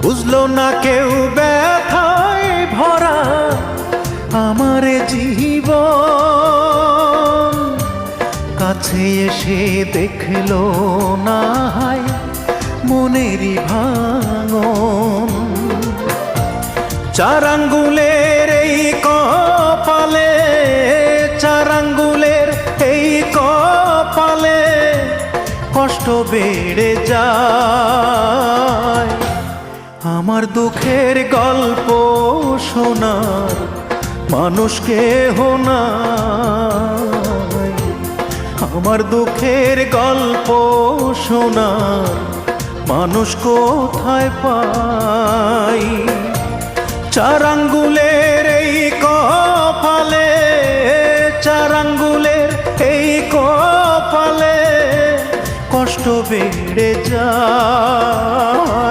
বুঝলো না কেউ ব্যথায় ভরা আমার জীবন, কাছে এসে দেখলো না হয় মনেরই ভাঙন। চার আঙ্গুলের এই কপালে, চার আঙ্গুলের এই কপালে কষ্ট বেড়ে যায়। আমার দুঃখের গল্প শোনার মানুষ কেহ নাই, আমার দুঃখের গল্প শোনার মানুষ কোথায় পাই। চার আঙ্গুলের এই কপালে, চার আঙ্গুলের এই কপালে কষ্ট বেড়ে যায়।